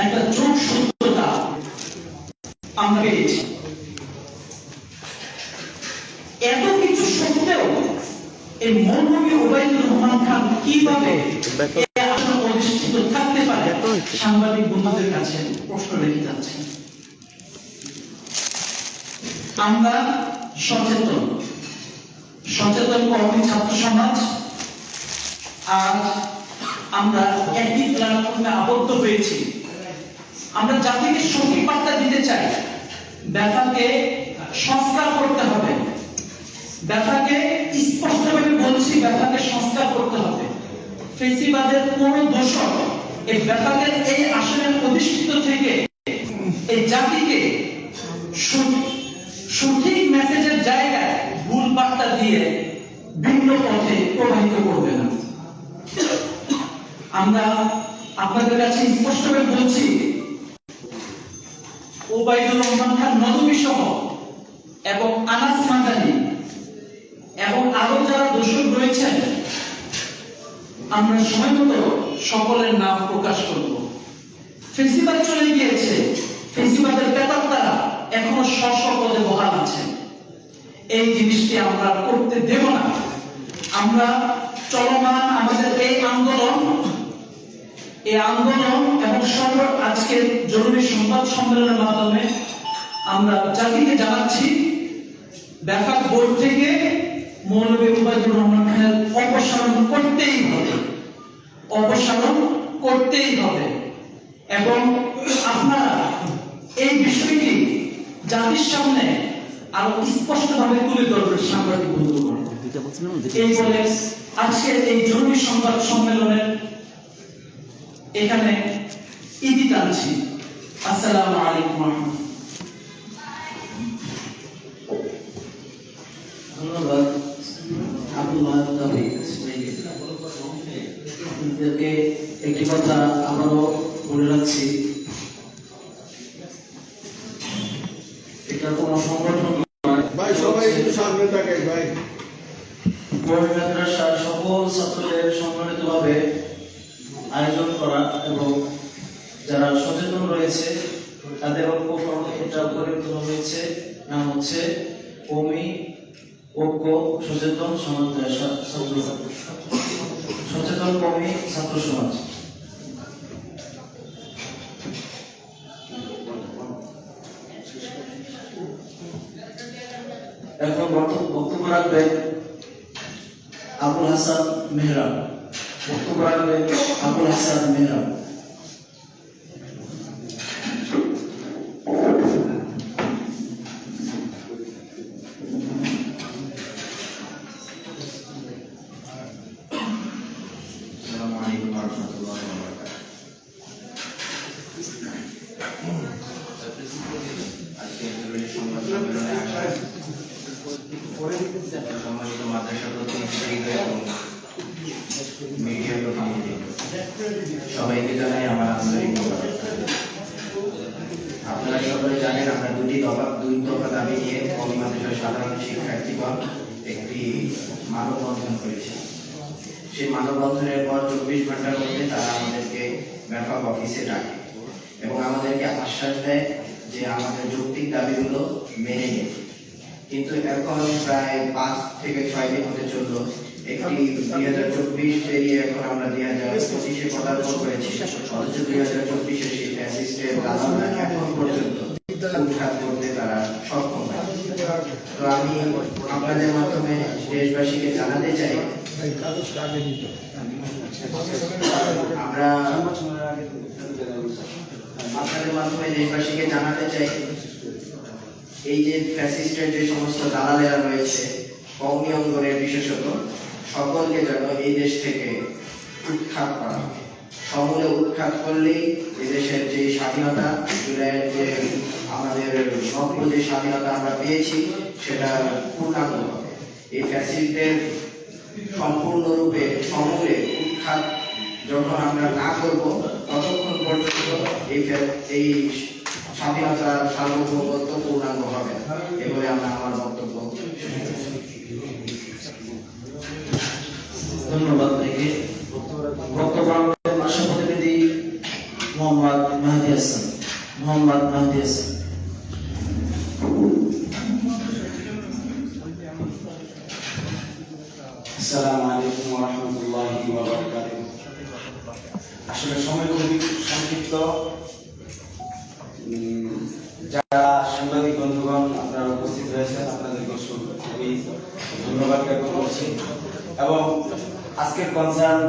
একটা যোগ সূত্রতা আমরা পেয়েছি। এত কিছু সত্ত্বেও এই মৌলভী ওবায়দুর রহমান খান কিভাবে অধিষ্ঠিত থাকতে পারে, সাংবাদিক বন্ধুদের কাছে প্রশ্ন রেখে যাচ্ছে। আমরা সচেতন কর্মী ছাত্র সমাজ আজ আমরা একই প্ল্যাটফর্মে আবদ্ধ হয়েছি। আমরা জাতিকে সঠিক বার্তা দিতে চাই, ব্যথাকে সংস্কার করতে হবে, ব্যথাকে স্পষ্টভাবে বলছি, ব্যথাকে সংস্কার করতে হবে। ফেসিবাদের কোন দোষক এই ব্যথাকে এই আসনের অধিষ্ঠিত থেকে এই জাতিকে সঠিক মেসেজের জায়গায় ভুল বার্তা দিয়ে ভিন্ন পথে প্রবাহিত করবে না। আমরা আপনাদের কাছে স্পষ্টভাবে বলছি, ওবায়দুর রহমান খান নদভী সহ এবং আনাস মাদানী এবং আরো যারা দোষক রয়েছেন, আমরা সময় মতো সকলের নাম প্রকাশ করব। ফেসিবাদ চলে গিয়েছে, ফেসিবাদের প্রেতাত্মারা এখনো স্ব পদে বহাল আছে। এই জিনিসটি আমরা করতে দেব না। আমরা চলমান আমাদের এই আন্দোলন এবং আজকের জরুরি সংবাদ সম্মেলনের মাধ্যমে আমরা জাতিকে জানাচ্ছি, ব্যাপক বোর্ড থেকে মৌলভী ওবায়দুর রহমান খানের অপসারণ করতেই হবে এবং আপনারা এই বিষয়টি জাতির সামনে আরো স্পষ্টভাবে তুলে ধরবেন সাংবাদিক বন্ধুগণ। এই বলে আজকের এই জরুরি সংবাদ সম্মেলনের এখানে ইতি টানছি। আসসালামু আলাইকুম। ধন্যবাদ আব্দুল্লাহ তাবিক। একটি কথা আবারও বলে রাখছি, এটা কোনো সংগঠন ভাই সবাই একটু সামনে থাকে ভাই। বোর্ড মাদ্রাসার সকল ছাত্রদের সম্মানিতভাবে আয়োজন করা এবং যারা সচেতন রয়েছে তাদের এটা গড়ে তোলা হয়েছে, নাম হচ্ছে কওমি ঐক্য সচেতন কওমি ছাত্র সমাজ। এখন বক্তব্য রাখবেন আবুল হাসান মেহরাব। সম্মানিত মাদ্রাসা প্রতিনিধি এবং মিডিয়া প্রতিনিধি সবাইকে জানাই আমার আন্তরিক ধন্যবাদ। আপনারা সবাই জানেন আমরা দুই দফা দাবি নিয়ে কওমি মাদ্রাসার সাধারণ শিক্ষার্থীগণ একটি মানববন্ধন করেছি। সেই মানববন্ধনের পর 24 ঘন্টার মধ্যে তারা আমাদেরকে ব্যাপক অফিসে ডাকে এবং আমাদেরকে আশ্বাস দেয় যে আমাদের যৌক্তিক দাবিগুলো মেনে নেবে। কিন্তু এখন প্রায় 5 থেকে 6 দিন হতে চলল, একটি 2024 পেরিয়ে এখন আমরা 2025-এ পদার্পণ করেছি, অথচ 2024-এর সেই ফ্যাসিস্টের দালালরা এখন পর্যন্ত উৎখাত করতে তারা সক্ষম হয়। তো আমি আপনাদের মাধ্যমে দেশবাসীকে জানাতে চাই, এই যে ফ্যাসিস্টের যে সমস্ত দালালেরা রয়েছে কওমি অঙ্গনের বিশেষত সকলকে যেন এই দেশ থেকে উৎখাত করা হয়। সমূলে উৎখাত করলেই এদেশের যে স্বাধীনতা, জুলাইয়ের যে আমাদের নব্য যে স্বাধীনতা আমরা পেয়েছি সেটা পূর্ণাঙ্গ হবে। এই ফ্যাসিস্টদের সম্পূর্ণরূপে সমূলে উৎখাত যখন আমরা না করব ততক্ষণ পর্যন্ত এই স্বাধীনতার সার্বভৌমত্ব পূর্ণাঙ্গ হবে এ বলে আমার বক্তব্য। ধন্যবাদ। বক্তব্য প্রতিনিধি মোহাম্মদ মোহাম্মদ মাহদি হাসান। মোহাম্মদ মাহদি হাসান। আসসালামু আলাইকুম ওয়া রাহমাতুল্লাহি ওয়া বারাকাতুহু। আসলে সময় খুবই সংক্ষিপ্ত। যারা সাংবাদিক বন্ধুগণ আপনারা উপস্থিত হয়েছেন, আপনাদেরকে খুবই ধন্যবাদ জ্ঞাপন করছি। এবং আজকের কনসার্ন,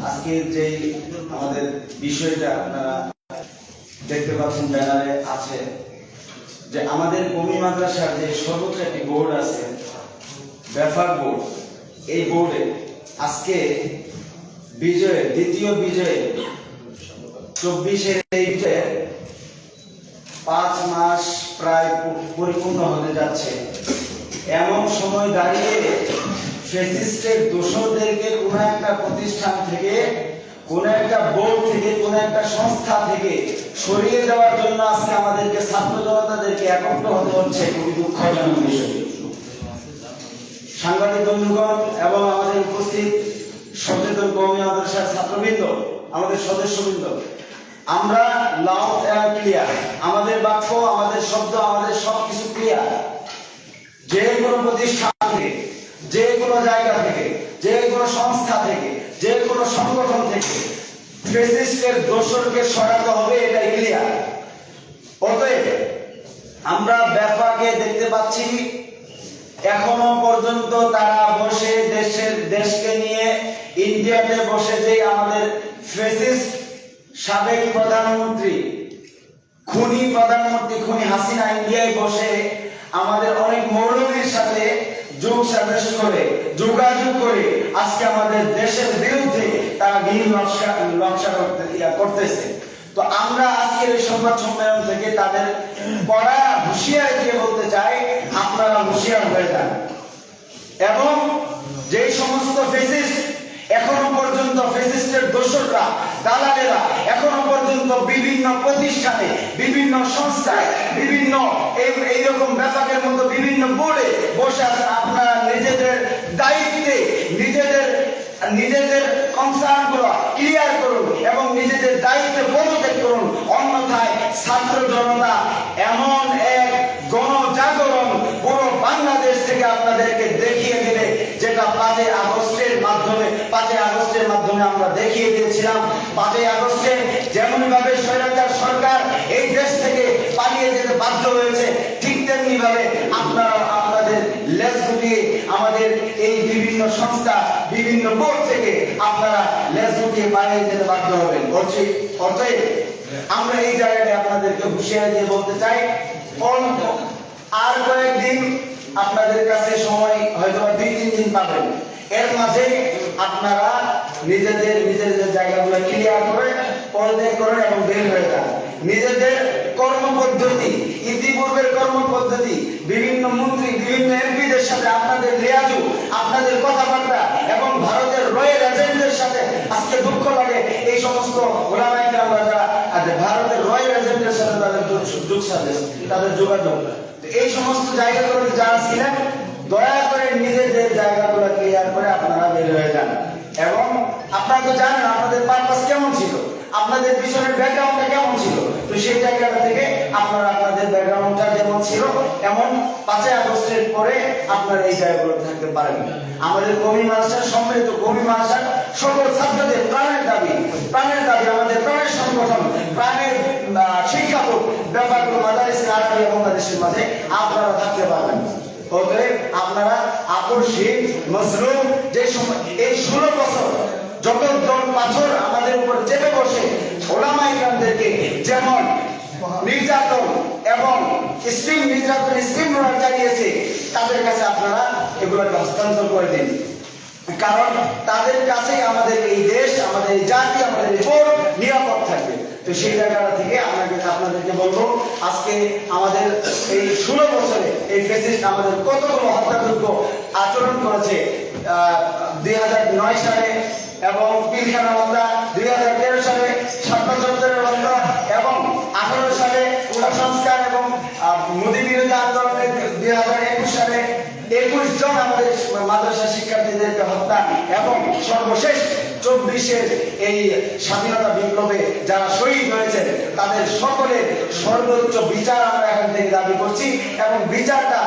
আজকের যে আমাদের বিষয়টা আপনারা দেখতে পাচ্ছেন ব্যানারে আছে, যে আমাদের কওমি মাদ্রাসার যে সর্বোচ্চ একটি বোর্ড আছে, বেফাক বোর্ড, এই বোর্ডে আজকে দ্বিতীয় বিজয়ে 24-এর এই বিজয়ে 5 মাস প্রায় পরিপূর্ণ হতে যাচ্ছে। এমন সময় দাঁড়িয়ে ফ্যাসিস্টের দোসরদেরকে কোন একটা প্রতিষ্ঠান থেকে, কোন একটা বোর্ড থেকে, কোন একটা সংস্থা থেকে সরিয়ে দেওয়ার জন্য আজকে আমাদেরকে ছাত্র জনতাদেরকে একত্র হতে হচ্ছে। খুবই দুঃখজনক বিষয়। সাংবাদিক বন্ধুগণ এবং আমাদের উপস্থিত সচেতন কওমি মাদ্রাসার ছাত্রবৃন্দ, আমাদের সদস্যবৃন্দ, আমরা লাউড এন্ড ক্লিয়ার, আমাদের বাক্য, আমাদের শব্দ, আমাদের সবকিছু ক্লিয়ার। যে কোনো প্রতিষ্ঠান থেকে, যে কোনো জায়গা থেকে, যে কোনো সংস্থা থেকে, যে কোনো সংগঠন থেকে ফ্যাসিস্টের দোসরকে সরাতে হবে, এটাই ক্লিয়ার। অতএব আমরা ব্যাপাকে দেখতে পাচ্ছি এখনো পর্যন্ত তারা বসে দেশকে নিয়ে ইন্ডিয়াতে বসে যে আমাদের ফ্যাসিস্ট সাবেক প্রধানমন্ত্রী, খুনি প্রধানমন্ত্রী খুনি হাসিনা ইন্ডিয়ায় বসে আমাদের অনেক মৌলবীর সাথে যোগাযোগ করে আজকে আমাদের দেশের বিরুদ্ধে তারা গিল নকশা করতেছে। তো আমরা আজকের এই সংবাদ সম্মেলন থেকে তাদের পড়া হুঁশিয়ারি দিয়ে বলতে চাই, আপনারা হুঁশিয়ার হয়ে যান। এবং যে সমস্ত ফ্যাসিস্ট এখনো পর্যন্ত, ফ্যাসিস্টের দোসররা, দালালেরা এখনো পর্যন্ত বিভিন্ন প্রতিষ্ঠানে, বিভিন্ন সংস্থায়, বিভিন্ন এইরকম ব্যাপারের মতো বিভিন্ন বোর্ডে বসে আছেন, আপনারা নিজেদের দায়িত্বে নিজেদের কনসার্ন গুলো ক্লিয়ার করুন এবং নিজেদের দায়িত্বে পদত্যাগ করুন। অন্যথায় ছাত্র জনতা এমন এক গণজাগরণ পুরো বাংলাদেশ থেকে আপনাদেরকে দেখিয়ে দিলে, যেটা 5ই আগস্টের মাধ্যমে আমরা দেখিয়ে দিয়েছিলাম। 5ই আগস্টে যেমন ভাবে স্বৈরাচার সরকার এই দেশ থেকে পালিয়ে যেতে বাধ্য হয়েছে, ঠিক তেমনি ভাবে আপনারা আপনাদের লেজ গুটিয়ে আমাদের এই বিভিন্ন সংস্থা, বিভিন্ন বোর্ড থেকে আপনারা লেজ গুটিয়ে পালিয়ে যেতে বাধ্য হবেন। অতএব আমরা এই জায়গায় আপনাদেরকে হুঁশিয়ারি দিয়ে বলতে চাই, আর কয়েকদিন আপনাদের কাছে সময়, হয়তো 2-3 দিন পাবেন। এর মাঝে আপনারা নিজেদের জায়গাগুলো ক্লিয়ার করে পদত্যাগ করেন এবং বের হয়ে যান। নিজেদের কর্মপদ্ধতি, ইতিপূর্বের কর্মপদ্ধতি, বিভিন্ন মন্ত্রী, বিভিন্ন এমপিদের সাথে আপনাদের রিয়াজু, আপনাদের কথাবার্তা এবং ভারতের রয়্যাল এজেন্টদের সাথে, আজকে দুঃখ লাগে এই সমস্ত ওলামায়ে কেরামরা যারা ভারতের রয়্যাল এজেন্টদের সাথে তাদের যোগাযোগ, এই সমস্ত জায়গাগুলোতে যারা ছিলেন, দয়া করে নিজেদের জায়গাগুলো ক্লিয়ার করে আপনারা বের হয়ে যান। এবং আপনারা তো জানেন আপনাদের পারপাস কেমন ছিল, আপনাদের পিছনের ব্যাকগ্রাউন্ডটা কেমন ছিল। তো সেই জায়গাটা থেকে আপনারা আপনাদের ব্যাকগ্রাউন্ডটা যেমন ছিল এমন 5ই আগস্টের পরে আপনারা এই জায়গাগুলো থাকতে পারেন। আমাদের কওমি মাদ্রাসার, সম্মিলিত কওমি মাদ্রাসার সকল ছাত্রদের প্রাণের দাবি, আমাদের প্রাণের সংগঠন, প্রাণের শিক্ষা বোর্ড ব্যাপার মাদারিস আরবিয়া বাংলাদেশের মাঝে আপনারা থাকতে পারবেন। অতএব আপনারা আকর্ষিত মজলুম, যে সময় এই 16 বছর যত পাথর আমাদের উপর চেপে বসে ওলামায়ে কেরামদেরকে যেমন নির্যাতন এবং স্টিম চালিয়েছে, তাদের কাছে আপনারা এগুলোকে হস্তান্তর করে দিন। কারণ তাদের কাছে আমাদের এই দেশ, আমাদের এই জাতি, আমাদের এই বোর্ড নিরাপদ থাকবে। তো সেই জায়গাটা থেকে আপনাদেরকে বলবো, আজকে আমাদের এই 16 বছরে এই ফ্যাসিস্ট আমাদের কতগুলো হত্যাযোগ্য আচরণ করেছে। 2009 সালে এবং পিলখানা হত্যা, 2013 সালে ছাত্রছাত্রীদের হত্যা এবং 18 সালে সংস্কার এবং মোদী বিরোধী আন্দোলনের 2021 সালে 21 জন আমাদের মাদ্রাসা শিক্ষার্থীদেরকে হত্যা এবং সর্বশেষ 24-এর এই স্বাধীনতা বিপ্লবে যারা শহীদ হয়েছেন তাদের সকলের সর্বোচ্চ বিচার আমরা এখান থেকে দাবি করছি এবং বিচারটা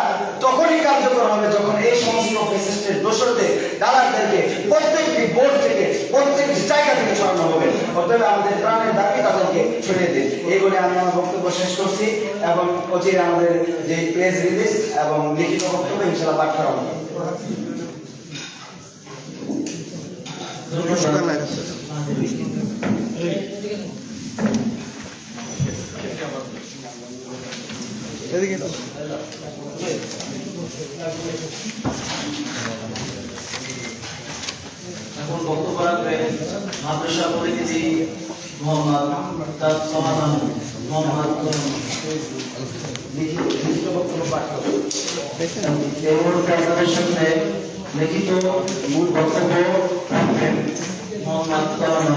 তখনই কার্যকর হবে যখন এই সমস্ত ফ্যাসিস্টের দোসরদের দালালদেরকে প্রত্যেকটি বোর্ড থেকে প্রত্যেকটি জায়গা থেকে সরানো হবে। অতএব আমাদের প্রাণের দাবি তাদেরকে সরিয়ে দিন। এই বলে আমি আমার বক্তব্য শেষ করছি এবং অচিরে আমাদের যে প্রেস রিলিজ এবং লিখিত বক্তব্য ইনশাআল্লাহ পাঠ করা হবে। এখন বক্তব্য রাখবেন মাদ্রাসা প্রতিনিধি মোহাম্মদ তাসসালাম মোহাম্মদ লিখিত বক্তব্য পাঠ করবেন। আপনাদের সামনে লিখিত মূল বক্তব্য রাখবেন মোহাম্মদ তাসসালাম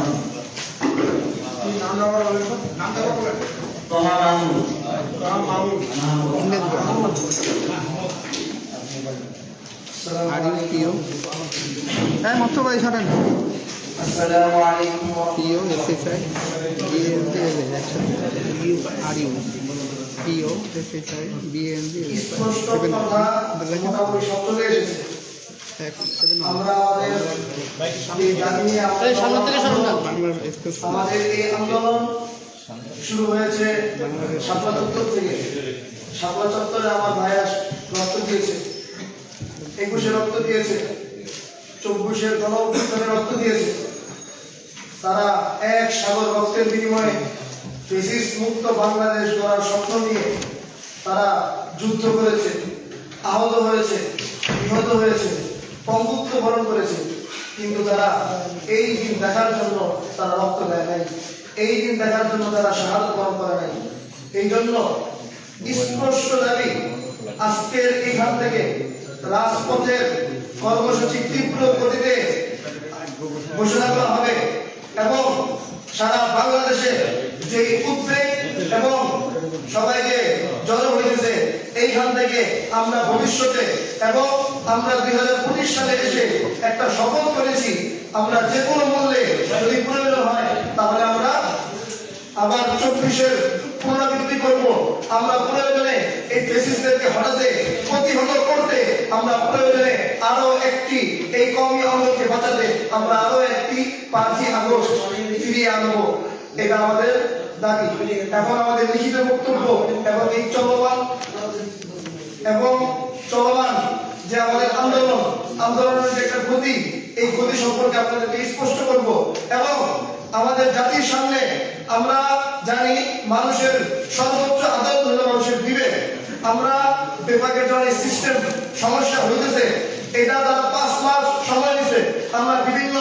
আসসালামু আলাইকুম পিও এসএসআই পিও এসএসআই বিএনবি মোটামুটি সত্তরে এসেছে। আমরা আমাদের এই আন্দোলন শুরু হয়েছে শাপলা চত্বর থেকে। শাপলা চত্বরে আমার ভাইয়া রক্ত দিয়েছে, 21-এ রক্ত দিয়েছে, 24-এর গণঅভ্যুত্থানে রক্ত দিয়েছে। তারা এক সাগর রক্তের বিনিময়ে ফ্যাসিস্ট মুক্ত বাংলাদেশ গড়ার স্বপ্ন নিয়ে তারা যুদ্ধ করেছে, আহত হয়েছে, নিহত হয়েছে, পঙ্গুত্ব বরণ করেছে। কিন্তু তারা এই দিন দেখার জন্য তারা রক্ত দেয় নাই, এই দিন দেখার জন্য তারা শাহাদাত বরণ করে নাই। এই জন্য স্পষ্ট দাবি, আজকের এখান থেকে রাজপথের কর্মসূচি তীব্র গতিতে ঘোষণা করা হবে এবং সারা বাংলাদেশে যে উদ্বেগ এবং সবাইকে জড়ো হয়েছে এইখান থেকে আমরা ভবিষ্যতে এবং আমরা 2025 সালে এসে একটা শপথ করেছি, আমরা যে কোনো মূল্যে যদি প্রয়োজন হয় তাহলে আমরা আবার 24-এর পুনরাবৃত্তি করব। আমরা প্রয়োজনে এই ফ্যাসিস্টদেরকে হটাতে, প্রতিহত করতে, আমরা প্রয়োজনে আরো একটি এই কওমি আন্দোলনকে বাঁচাতে আমরা আরো একটি 5ই আগস্ট ফিরিয়ে আনবো। এটা আমাদের দাবি। এখন আমাদের লিখিত বক্তব্য এবং এই চলমান যে আমাদের আন্দোলনের যে একটা গতি, এই গতি সম্পর্কে আপনাদেরকে স্পষ্ট করব এবং আমাদের জাতির সামনে আমরা জানি মানুষের সর্বোচ্চ আদালত হলো মানুষের বিবেক। আমরা বিভাগের জন্য সিস্টেম সমস্যা হইতেছে, এটা তারা 5 মাস সময় নিছে। আমরা বিভিন্ন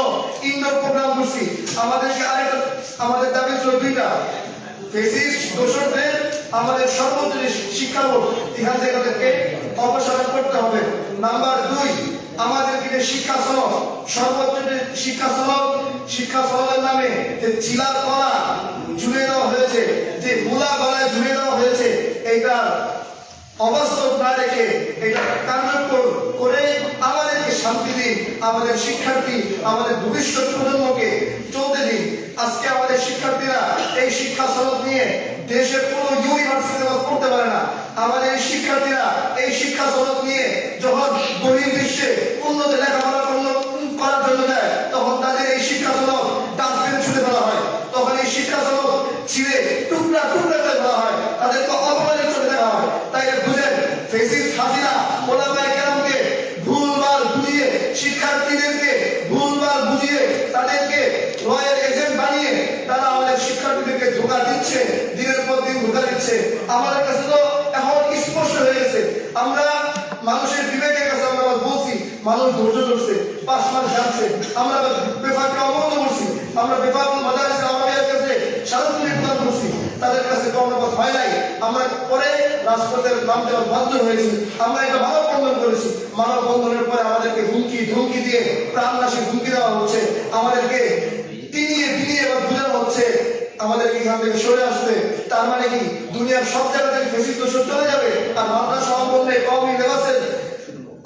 ইনডোর প্রোগ্রাম করছি। আমাদেরকে আরেকটা আমাদের দাবি ছিল 2টা। ফ্যাসিস্ট দোষরদের আমাদের সর্বোচ্চ শিক্ষা বোর্ড এখান থেকে তাদেরকে অপসারণ করতে হবে। নাম্বার 2, আমাদেরকে যে শিক্ষা সনদ, সর্বোচ্চ যে শিক্ষা সনদের নামে যে চিলার কলা ঝুলিয়ে দেওয়া হয়েছে, যে মুলা গলায় ঝুলিয়ে দেওয়া হয়েছে, এইটা অবাস্তব না রেখে এটা কার্যকর করে আমাদেরকে শান্তি দিন, আমাদের শিক্ষার্থী, আমাদের ভবিষ্যৎ প্রজন্মকে চলতে দিন। আজকে আমাদের শিক্ষার্থীরা এই শিক্ষা সনদ নিয়ে দেশের কোনো ইউনিভার্সিটিতে পড়তে পারে না। আমাদের এই শিক্ষার্থীরা এই শিক্ষা সনদ নিয়ে যখন বহির্বিশ্বে উন্নত লেখাপড়া করার জন্য দেয়, তখন তাদের এই শিক্ষা সনদ ডাস্টবিনে ছুড়ে ফেলা হয়। তখন এই শিক্ষা সনদ ছিঁড়ে টুকরা টুকরা করে ফেলা হয়, তাদেরকে অপমানের চোখে দেখা হয়। তাই বুঝেন, ফ্যাসিস্ট হাসিনা ওলামায়ে কেরামকে ভুলভাল বুঝিয়ে, শিক্ষার্থীদেরকে ভুলভাল বুঝিয়ে, তাদেরকে রয়ের এজেন্ট বানিয়ে তারা আমাদের শিক্ষার্থীদেরকে ধোঁকা দিচ্ছে, দিনের পর দিন ধোঁকা দিচ্ছে। আমাদের কাছে তো এখন স্পষ্ট হয়ে গেছে। আমরা মানুষের বিবেকের কাছে আমরা বলছি, মানুষ ধৈর্য ধরছে, 5 মাস যাচ্ছে। আমরা বেফাককে অবগত করছি, আমরা বেফাক মাদ্রাসা আমাদের কাছে সারাদিন প্রদান করছি, তাদের কাছে কর্মপথ হয় নাই। আমরা পরে রাজপথের নামতে বাধ্য হয়েছি। আমরা এটা মানববন্ধন করেছি। মানববন্ধনের পরে আমাদেরকে ধুমকি দিয়ে প্রাণনাশী হুমকি দেওয়া হচ্ছে, আমাদেরকে টিনিয়ে এবার বোঝানো হচ্ছে আমাদেরকে এখান থেকে সরে আসবে। তার মানে কি দুনিয়ার সব জায়গা থেকে ফ্যাসিস্ট দোষর চলে যাবে আর মাদ্রাসা অবলম্বনে কওমি লেবাসের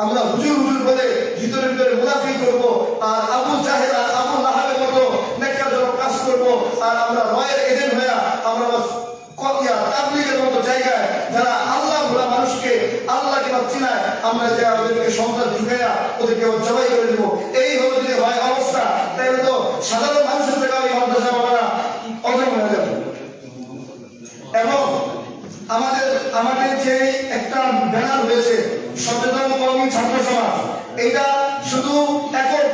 আমরা হুজুর হুজুর বলে ভিতরে ভিতরে মুনাফিক করব, আর আবু জাহেল আর আবু লাহাবের মতো নেককারজনক কাজ করব, আর আমরা রয়ের এজেন্ট হয়ে আমরা কতিয়া তাবলীগের মতো জায়গায় যারা আল্লাহ ভোলা মানুষকে আল্লাহকে পাচ্ছি না, আমরা যে ওদেরকে সন্তান ঢুকাইয়া ওদেরকে জবাই করে দেবো, এই হলো যদি হয় অবস্থা, তাহলে তো সাধারণ মানুষের থেকে ওই মাদ্রাসা বাবারা অজম হয়ে যাবে। এবং আমাদের যে একটা ব্যানার হয়েছে সচেতন কওমি ছাত্র সমাজ, এটা শুধু একক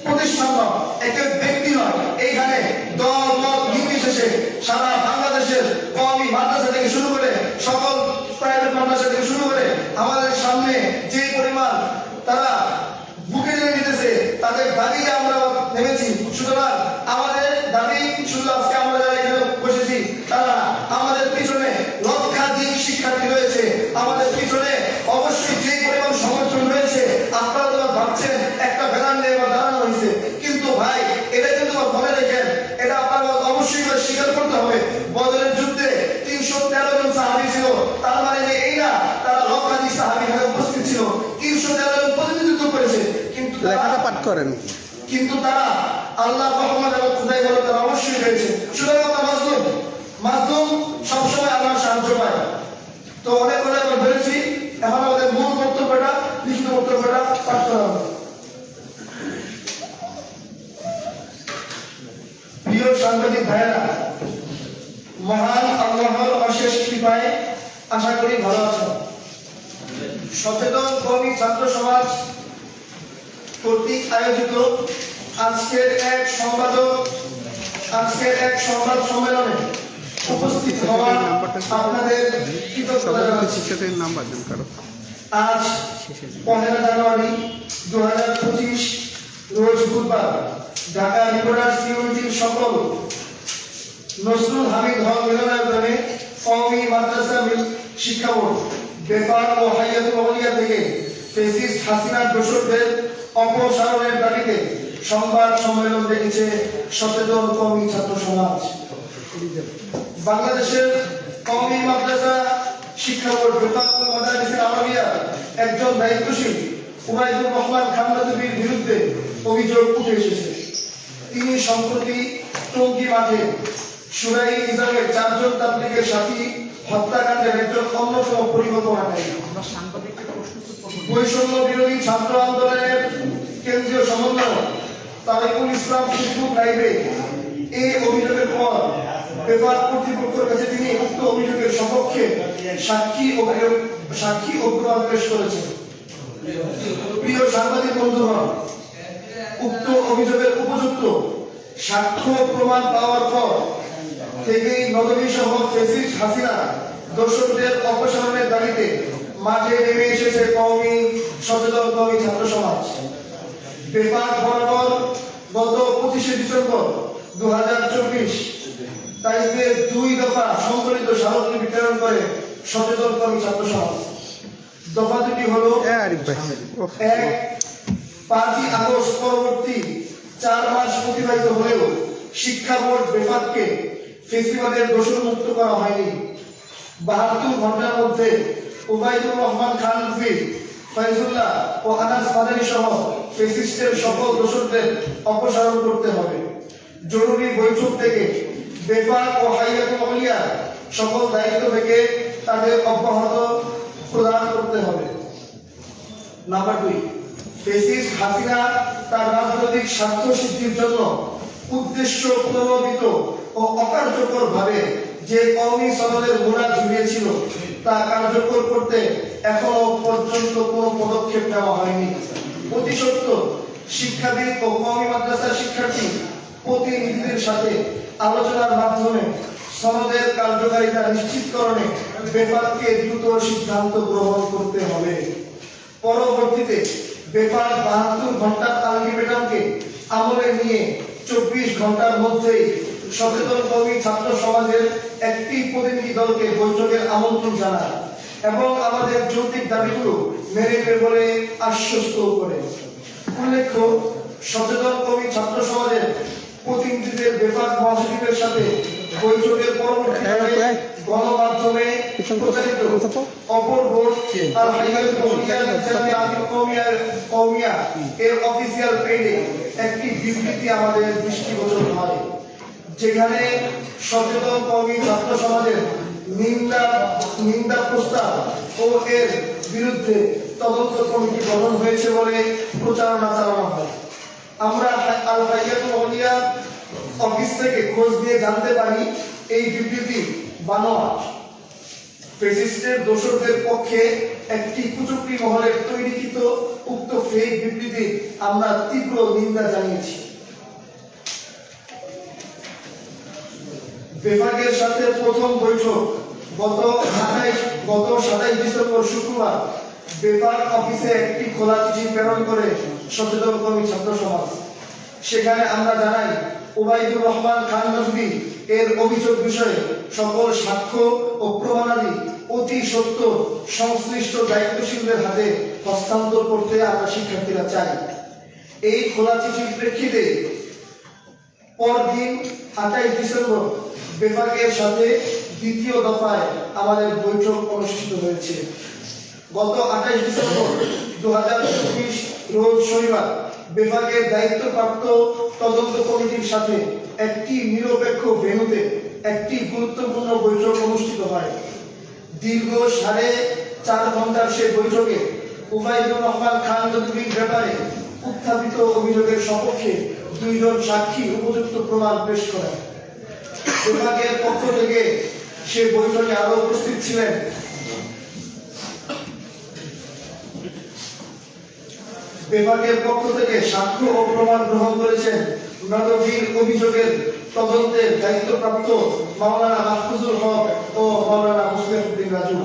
প্রতিষ্ঠান নয়, একক ব্যক্তি নয়, এইখানে দল মত নির্বিশেষে সারা বাংলাদেশের কওমি মাদ্রাসা থেকে শুরু করে সকল প্রাইভেট মাদ্রাসা থেকে শুরু করে আমাদের সামনে যে পরিমাণ তারা বুকে টেনে নিতেছে, তাদের দাবিতে আমরা নেমেছি। সুতরাং আমাদের দাবি শুধু আজকে আমরা যারা এখানে বসেছি তারা, আমাদের পিছনে লক্ষাধিক শিক্ষার্থী রয়েছে, আমাদের পিছনে অবশ্যই যে পরিমাণ সমর্থন রয়েছে। আপনারা তো ভাবছেন একটা ব্যানার নিয়ে এবার দাঁড়ানো হয়েছে, কিন্তু ভাই এটা কিন্তু মনে রেখেন, এটা আপনারা অবশ্যই স্বীকার করতে হবে, বদরের যুদ্ধে 313 জন সাহাবী ছিল, তার মানে যে এই না তারা লক্ষাধিক সাহাবী এখানে উপস্থিত ছিল, 313 জন প্রতিনিধিত্ব করেছে, লেখাটা পাঠ করেন। কিন্তু তারা আল্লাহর রহমত এবং খুদাই বলে তারা অবশ্যই হয়েছে। সুতরাং আমরা মাধ্যম সবসময় আমরা সাহায্য পাই। তো অনেক কথা আমরা বলেছি, এখন আমাদের মূল বক্তব্যটা, লিখিত বক্তব্যটা পাঠ করা হবে। প্রিয় সাংবাদিক ভাইয়েরা, মহান আল্লাহর অশেষ কৃপায় আশা করি ভালো আছেন। সচেতন কওমি ছাত্র সমাজ কর্তৃক আয়োজিত আজকের এক সংবাদ সম্মেলনে উপস্থিত হওয়ার আপনাদের কৃতজ্ঞতা জানাচ্ছি। শিক্ষকের নাম্বার দেন কারো। আজ 1 জানুয়ারি 2025 রোজ বুধবার ঢাকা রিপোর্টার্স ইউনিটির সকল নজরুল হামিদ হল মিলনায়তনে কওমি মাদ্রাসা শিক্ষা বোর্ড বেপার ও হাইয়াতুল আউলিয়া থেকে ফেসিস্ট হাসিনার দোসরদের অপসারণের দাবিতে সংবাদ সম্মেলন ডেকেছে সচেতন কওমি ছাত্র সমাজ। বাংলাদেশের কওমি মাদ্রাসা শিক্ষা বোর্ড বেপার ও মাদারিসের আরবিয়া একজন দায়িত্বশীল উবাইদুর রহমান খান নদীর বিরুদ্ধে অভিযোগ উঠে এসেছে। তিনি সম্প্রতি টঙ্গী মাঠে সুরাই নিজামের 4 জন তাবলীগের সাথী হত্যাকাণ্ডের একজন অন্যতম পরিকল্পনাকারী। বৈষম্য বিরোধী ছাত্র আন্দোলনের কেন্দ্রীয় সমন্বয়ক তারিকুল ইসলাম ফেসবুক লাইভে এই অভিযোগের পর বেপার কর্তৃপক্ষের কাছে তিনি উক্ত অভিযোগের সপক্ষে সাক্ষী অগ্রহণ পেশ করেছেন। প্রিয় সাংবাদিক বন্ধুগণ, উক্ত অভিযোগের উপযুক্ত সাক্ষ্য প্রমাণ পাওয়ার পর থেকেই নদী সহ ফেসিস্ট হাসিনা দোসরদের অপসারণের দাবিতে মাঠে নেমে এসেছে সচেতন কওমি ছাত্র সমাজ। বেপার বরাবর গত 25শে ডিসেম্বর 2024 তারিখে 2 দফা সংকলিত স্মারকলিপি প্রেরণ করে সচেতন কওমি ছাত্র সমাজ। দফা দুটি হলো: 5 আগস্ট পরবর্তী 4 মাস অতিবাহিত হলেও শিক্ষা বোর্ড বেফাতকে ফেসিবাদের দোষর মুক্ত করা হয়নি। 72 ঘন্টার মধ্যে উবাইদুর রহমান খান নদীর, ফয়জুল্লাহ ও আনাস মাদানী সহ ফেসিস্টের সকল দোষরদের অপসারণ করতে হবে। জরুরি বৈঠক থেকে বেপার ও হাইয়াতুল আউলিয়া সকল দায়িত্ব থেকে তাদের অব্যাহত প্রদান করতে হবে। নাম্বার 2, ফেসিস্ট হাসিনা তার রাজনৈতিক স্বার্থ সিদ্ধির জন্য উদ্দেশ্য প্রণোদিত ও অকার্যকর ভাবে যে কওমি সনদের মোড়া ঝুলিয়েছিল তা কার্যকর করতে এখনো পর্যন্ত কোনো পদক্ষেপ নেওয়া হয়নি। অতি সত্য শিক্ষাবিদ ও কওমি মাদ্রাসার শিক্ষার্থী প্রতিনিধিদের সাথে আলোচনার মাধ্যমে সনদের কার্যকারিতা নিশ্চিতকরণে বেপারকে দ্রুত সিদ্ধান্ত গ্রহণ করতে হবে। পরবর্তীতে বেপার 72 ঘন্টার আলটিমেটামকে আমলে নিয়ে 24 ঘন্টার মধ্যেই সচেতন কওমি ছাত্র সমাজের একটি প্রতিনিধি দলকে বৈঠকের আমন্ত্রণ জানায় এবং আমাদের যৌক্তিক দাবিগুলো মেনে নেবে বলে আশ্বস্ত করে। উল্লেখ্য, সচেতন কওমি ছাত্র সমাজের প্রতিনিধিদের বেপার মহাসচিবের সাথে বৈঠকের পরবর্তীকালে গণমাধ্যমে প্রচারিত অপর বোর্ড আল হাইয়াত কওমিয়া এর অফিসিয়াল পেজে একটি বিবৃতি আমাদের দৃষ্টিগোচর হয়, যেখানে সচেতন কওমি ছাত্র সমাজের নিন্দা প্রস্তাব ও এর বিরুদ্ধে তদন্ত কমিটি গঠন হয়েছে বলে প্রচারণা চালানো হয়। আমরা আল হাইয়াত কওমিয়া অফিস থেকে খোঁজ নিয়ে জানতে পারি এই বিবৃতি বানোয়াট, ফ্যাসিস্টের দোসরদের পক্ষে একটি কুচক্রী মহলের তৈরিকৃত উক্ত ফেক বিবৃতি আমরা তীব্র নিন্দা জানিয়েছি। বিভাগের সাথে প্রথম বৈঠক গত 27 ডিসেম্বর শুক্রবার বিভাগ অফিসে একটি খোলা চিঠি প্রেরণ করে সচেতন কর্মী ছাত্র সমাজ। সেখানে আমরা জানাই ওবাইদুর রহমান খান নদভী এর অভিযোগ বিষয়ে সকল সাক্ষ্য ও প্রমাণাদি অতি সত্য সংশ্লিষ্ট দায়িত্বশীলদের হাতে হস্তান্তর করতে আমরা শিক্ষার্থীরা চাই। এই খোলা চিঠির প্রেক্ষিতে পরদিন 28 ডিসেম্বর বিভাগের সাথে দ্বিতীয় দফায় আমাদের বৈঠক অনুষ্ঠিত হয়েছে। গত 28 ডিসেম্বর 2024 রোজ শনিবার বিভাগের দায়িত্বপ্রাপ্ত তদন্ত কমিটির সাথে একটি নিরপেক্ষ ভেন্যুতে একটি গুরুত্বপূর্ণ বৈঠক অনুষ্ঠিত হয়। দীর্ঘ 4.5 ঘন্টার সেই বৈঠকে ওবাইদুর রহমান খান নদভীর ব্যাপারে উত্থাপিত অভিযোগের সপক্ষে 2 জন সাক্ষী উপযুক্ত প্রমাণ পেশ করেন। বিভাগের পক্ষ থেকে সে বৈঠকে আরো উপস্থিত ছিলেন বিভাগের পক্ষ থেকে সাক্ষ্য ও প্রমাণ গ্রহণ করেছেন নদভীর অভিযোগের তদন্তের দায়িত্বপ্রাপ্ত মাওলানা মাহফুজুল হক ও মাওলানা মুসলিউদ্দিন রাজু।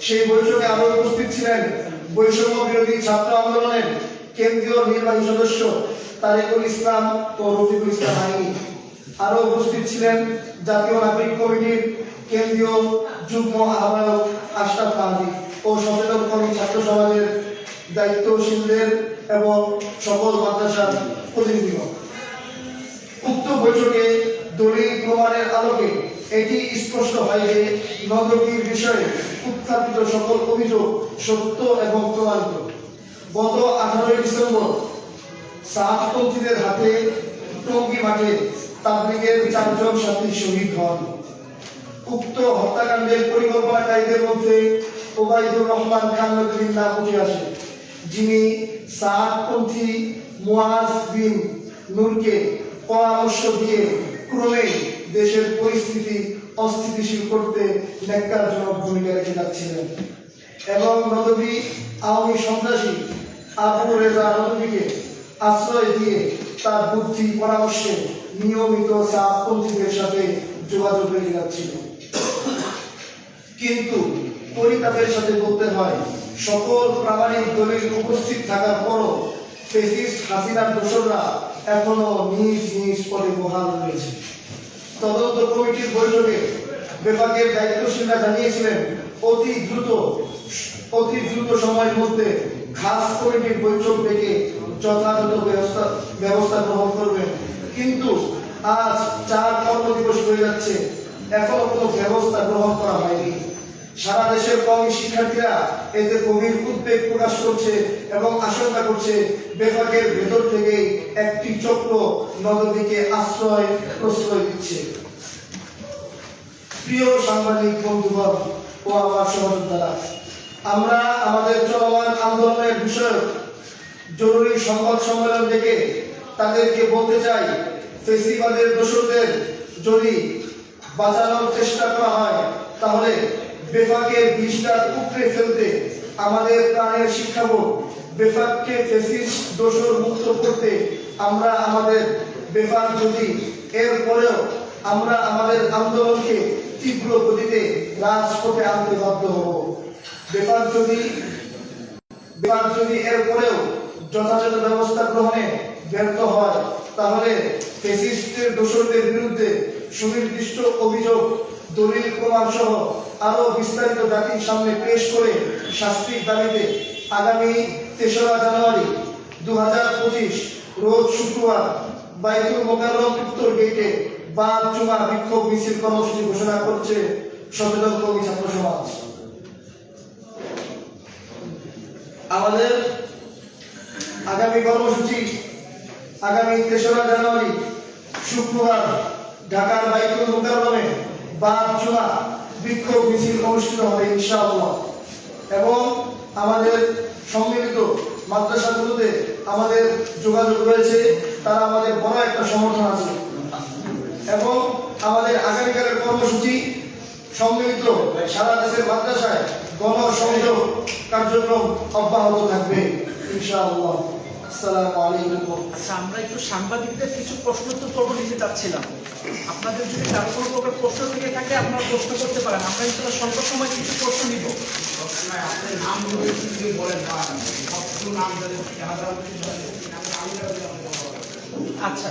সেই বৈঠকে আরো উপস্থিত ছিলেন বৈষম্য বিরোধী ছাত্র আন্দোলনের কেন্দ্রীয় নির্বাহী সদস্য তারেকুল ইসলাম ও রফিকুল ইসলাম আইনি। আরো উপস্থিত ছিলেন জাতীয় নাগরিক কমিটির কেন্দ্রীয় যুগ্ম আহ্বায়ক আশরাফ মাহদি ও সচেতন কর্মী ছাত্র সমাজের দায়িত্বশীলদের এবং সকল মাদ্রাসার প্রতিনিধিগণ। উক্ত বৈঠকে দলিল প্রমাণের আলোকে এটি স্পষ্ট হয় যে নদভীর বিষয়ে উত্থাপিত সকল অভিযোগ সত্য এবং প্রমাণিত। গত 18 ডিসেম্বর সাহাবপন্থীদের হাতে টঙ্গী মাঠে তাবলীগের 4 জন সাথী শহীদ হন। উক্ত হত্যাকাণ্ডের পরিকল্পনাকারীদের মধ্যে ওবাইদুর রহমান খান নদভীর নাম উঠে আসে, যিনি সাহাবপন্থী মুয়াজ বিন নূরকে পরামর্শ দিয়ে ক্রমে দেশের পরিস্থিতি অস্থিতিশীল করতে ন্যাক্কারজনক ভূমিকা রেখে যাচ্ছিলেন এবং নদভী আওয়ামী সন্ত্রাসী আবু রেজা নদভীকে আশ্রয় দিয়ে তার বুদ্ধি পরামর্শে নিয়মিত সাহাবপন্থীদের সাথে যোগাযোগ রেখে যাচ্ছিল। কিন্তু পরিতাপের সাথে বলতে হয়, সকল প্রামাণিক দলিল উপস্থিত থাকার পরও ফ্যাসিস্ট হাসিনার দোসররা এখনো নিজ নিজ পদে বহাল রয়েছে। তদন্ত কমিটির বৈঠকে বিভাগের দায়িত্বশীলরা জানিয়েছিলেন অতি দ্রুত সময়ের মধ্যে খাস কমিটির বৈঠক থেকে যথাযথ ব্যবস্থা গ্রহণ করবেন। কিন্তু আজ 4 কর্মদিবস হয়ে যাচ্ছে, এখনো কোনো ব্যবস্থা গ্রহণ করা হয়নি। সারা দেশের কওমি শিক্ষার্থীরা এতে গভীর উদ্বেগ প্রকাশ করছে এবং আশঙ্কা করছে বিভাগের ভেতর থেকে একটি চক্র নদভীকে প্রশ্রয় দিচ্ছে। প্রিয় সাংবাদিক বন্ধুগণ ও আমার সহযোদ্ধারা, আমরা আমাদের চলমান আন্দোলনের বিষয়ে জরুরি সংবাদ সম্মেলন থেকে তাদেরকে বলতে চাই, ফেসিবাদের দোসরদের যদি বাঁচানোর চেষ্টা করা হয় তাহলে বিভাগের বিষটা উপড়ে ফেলতে আমাদের প্রাণের শিক্ষা বোর্ড বিভাগকে ফেসিস্ট দোসর মুক্ত করতে আমরা আমাদের বিভাগ যদি এরপরেও আমরা আমাদের আন্দোলনকে তীব্র গতিতে রাজপথে আনতে বাধ্য হব। বিভাগ যদি এরপরেও যথাযথ ব্যবস্থা গ্রহণে ব্যর্থ হয় তাহলে ফ্যাসিস্টের দোসরদের বিরুদ্ধে সুনির্দিষ্ট অভিযোগ, দলিল প্রমাণ সহ আরো বিস্তারিত জাতির সামনে পেশ করে শাস্তির দাবিতে আগামী 3রা জানুয়ারি 2025 রোজ শুক্রবার বাইতুল মোকাররম উত্তর গেটে বাদ জুমা বিক্ষোভ মিছিল কর্মসূচি ঘোষণা করছে সচেতন কর্মী ছাত্র সমাজ। আমাদের আগামী কর্মসূচি আগামী ৩রা জানুয়ারি শুক্রবার ঢাকার বাইতুল মুকাররমে বাদ জুমা বিক্ষোভ মিছিল অনুষ্ঠিত হবে ইনশাআল্লাহ। এবং আমাদের সম্মিলিত মাদ্রাসাগুলোতে আমাদের যোগাযোগ রয়েছে, তারা আমাদের বড় একটা সমর্থন আছে। এবং আমাদের আগামীকালের কর্মসূচি সম্মিলিত সারা দেশের মাদ্রাসায় গণসংযোগ কার্যক্রম অব্যাহত থাকবে ইনশাআল্লাহ। আসসালামু আলাইকুম। আচ্ছা, আমরা একটু সাংবাদিকদের কিছু প্রশ্নোত্তর পর্ব নিতে চাচ্ছিলাম। আপনাদের যদি কারো কোনো প্রকার প্রশ্ন থেকে থাকে আপনারা প্রশ্ন করতে পারেন। আমরা ইনশাআল্লাহ স্বল্প সময় কিছু প্রশ্ন নিব। আচ্ছা।